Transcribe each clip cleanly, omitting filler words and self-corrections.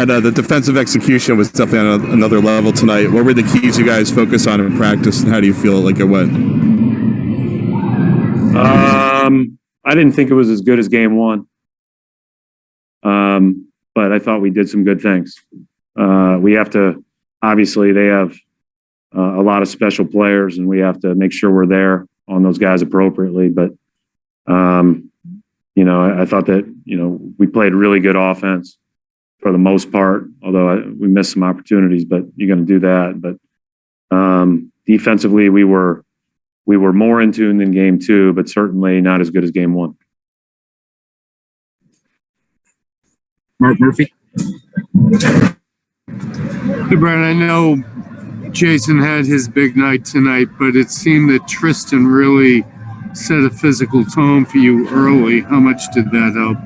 The defensive execution was definitely on another level tonight. What were the keys you guys focus on in practice, and how do you feel like it went? I didn't think it was as good as game one, but I thought we did some good things. We have to, obviously, they have a lot of special players, and we have to make sure we're there on those guys appropriately. But, I thought that, we played really good offense for the most part, although we missed some opportunities, but you're going to do that. But defensively, we were more in tune than game two, but certainly not as good as game one. Mark Murphy. Hey, Brian, I know Jayson had his big night tonight, but it seemed that Tristan really set a physical tone for you early. How much did that help?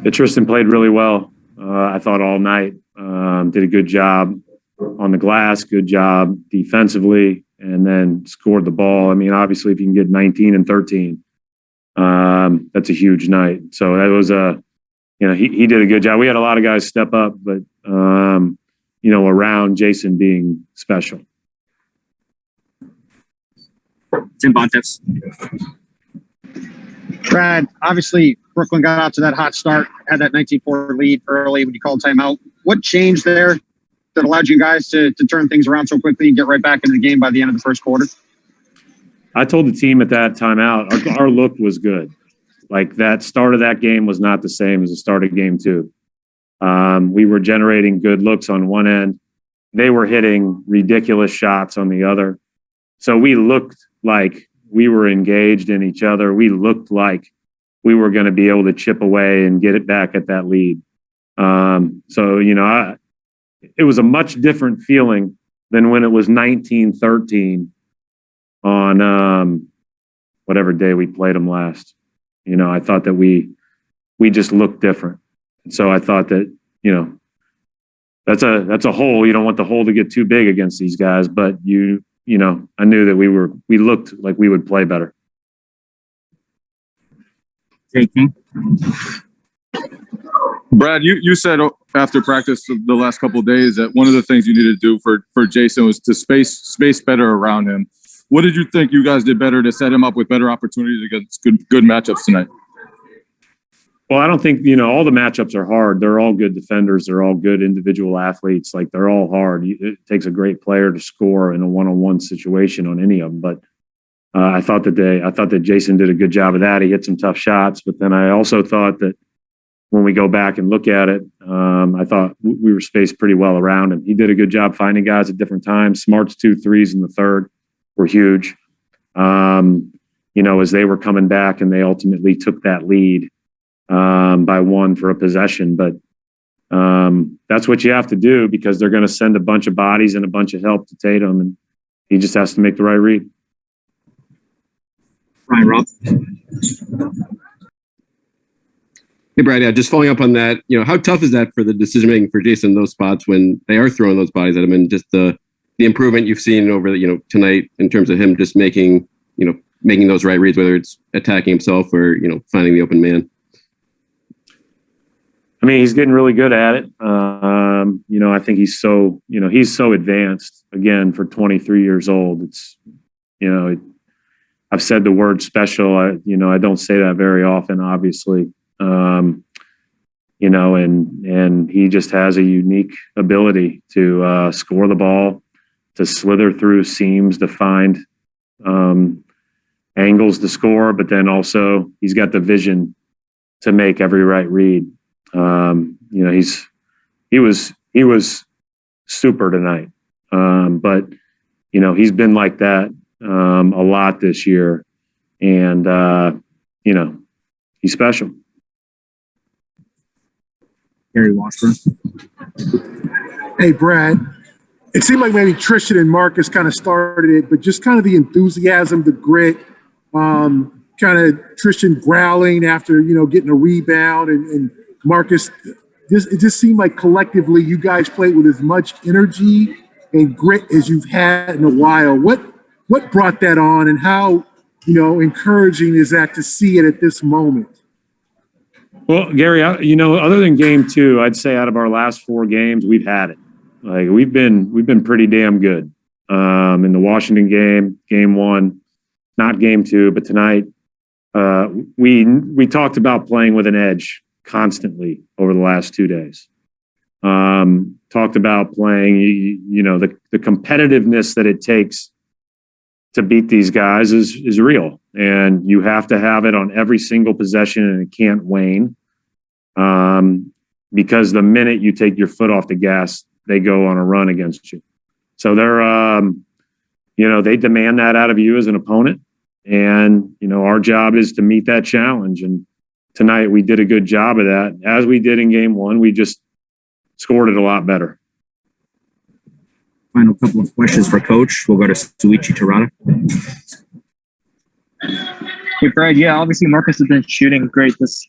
Yeah, Tristan played really well. I thought all night. Did a good job on the glass, good job defensively, and then scored the ball. I mean, obviously, if you can get 19 and 13, that's a huge night. So that was he did a good job. We had a lot of guys step up, but around Jayson being special. Tim Bontemps. Brad, obviously Brooklyn got out to that hot start, had that 19-4 lead early when you called timeout. What changed there that allowed you guys to turn things around so quickly and get right back into the game by the end of the first quarter? I told the team at that timeout, our look was good. Like that start of that game was not the same as the start of game two. We were generating good looks on one end. They were hitting ridiculous shots on the other. So we looked like we were engaged in each other. We looked like we were going to be able to chip away and get it back at that lead. It was a much different feeling than when it was 19-13 on whatever day we played them last. I thought that we just looked different. And so I thought that, that's a hole. You don't want the hole to get too big against these guys, but I knew that we looked like we would play better. Taking. Brad, you said after practice the last couple of days that one of the things you needed to do for Jayson was to space better around him. What did you think you guys did better to set him up with better opportunities against good matchups tonight? Well, I don't think, all the matchups are hard. They're all good defenders. They're all good individual athletes. Like, they're all hard. It takes a great player to score in a one-on-one situation on any of them. But I thought that Jayson did a good job of that. He hit some tough shots. But then I also thought that when we go back and look at it, I thought we were spaced pretty well around him. He did a good job finding guys at different times. Smart's 2 threes in the third were huge. As they were coming back and they ultimately took that lead by one for a possession. But that's what you have to do because they're going to send a bunch of bodies and a bunch of help to Tatum, and he just has to make the right read. Ryan Robb. Hey, Brad, just following up on that, how tough is that for the decision-making for Jayson in those spots when they are throwing those bodies at him, and just the improvement you've seen over tonight in terms of him just making those right reads, whether it's attacking himself or, finding the open man? I mean, he's getting really good at it. I think he's so advanced again for 23 years old. It's, I've said the word special. I don't say that very often, obviously. And he just has a unique ability to score the ball, to slither through seams, to find angles to score, but then also he's got the vision to make every right read. He was super tonight. But he's been like that a lot this year, and he's special. Gary Washburn. Hey, Brad. It seemed like maybe Tristan and Marcus kind of started it, but just kind of the enthusiasm, the grit, kind of Tristan growling after, getting a rebound, and Marcus, it just seemed like collectively you guys played with as much energy and grit as you've had in a while. What brought that on, and how, encouraging is that to see it at this moment? Well, Gary, other than game 2, I'd say out of our last 4 games, we've had it. Like we've been pretty damn good. In the Washington game 1, not game 2, but tonight, we talked about playing with an edge constantly over the last 2 days. Talked about playing, the competitiveness that it takes to beat these guys is real, and you have to have it on every single possession, and it can't wane. Because the minute you take your foot off the gas, they go on a run against you. So they're, they demand that out of you as an opponent, and our job is to meet that challenge. And tonight we did a good job of that, as we did in game 1. We just scored it a lot better. Final couple of questions for Coach. We'll go to Suichi Terada. Hey, Brad. Yeah, obviously Marcus has been shooting great this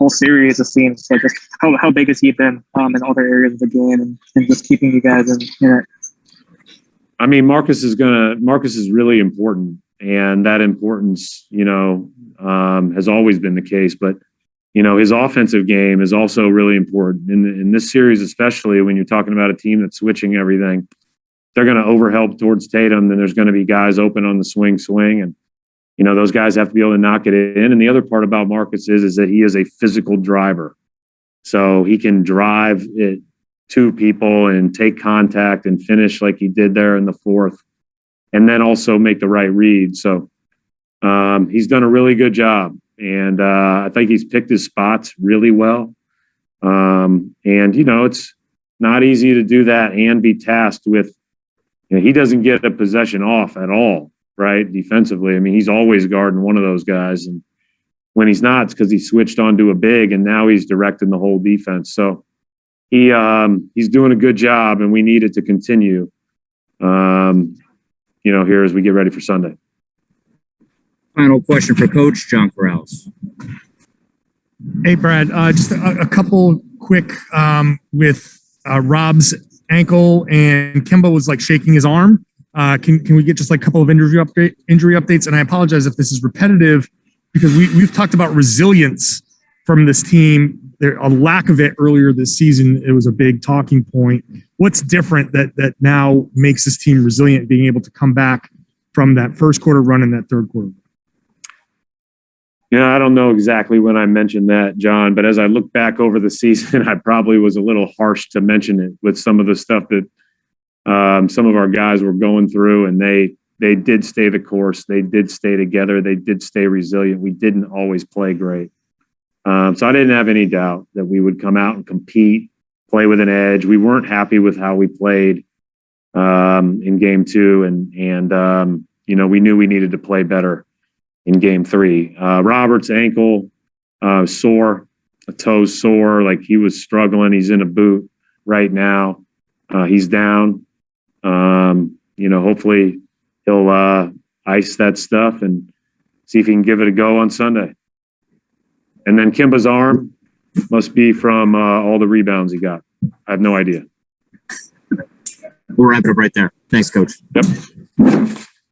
whole series, it seems. So just how big has he been in other areas of the game and just keeping you guys in it? I mean, Marcus is really important, and that importance, has always been the case. But his offensive game is also really important in this series, especially when you're talking about a team that's switching everything. They're going to overhelp towards Tatum, then there's going to be guys open on the swing, and those guys have to be able to knock it in. And the other part about Marcus is that he is a physical driver, so he can drive it to people and take contact and finish like he did there in the 4th, and then also make the right read. So he's done a really good job, and I think he's picked his spots really well. And it's not easy to do that and be tasked with. He doesn't get a possession off at all, right? Defensively, I mean, he's always guarding one of those guys, and when he's not, it's because he switched onto a big, and now he's directing the whole defense. So he's doing a good job, and we need it to continue. Here as we get ready for Sunday. Final question for Coach John Corrales. Hey, Brad. Just a couple quick with Rob's ankle, and Kemba was like shaking his arm. Can we get just like a couple of injury updates? And I apologize if this is repetitive, because we've talked about resilience from this team. A lack of it earlier this season, it was a big talking point. What's different that now makes this team resilient, being able to come back from that first quarter run and that third quarter? I don't know exactly when I mentioned that, John, but as I look back over the season, I probably was a little harsh to mention it with some of the stuff that some of our guys were going through, and they did stay the course. They did stay together. They did stay resilient. We didn't always play great. So I didn't have any doubt that we would come out and compete, play with an edge. We weren't happy with how we played in game 2, and we knew we needed to play better in game 3. Robert's ankle sore, a toe's sore, like he was struggling. He's in a boot right now. He's down. Hopefully he'll ice that stuff and see if he can give it a go on Sunday. And then Kemba's arm must be from all the rebounds he got. I have no idea. We'll wrap it up right there. Thanks, Coach. Yep.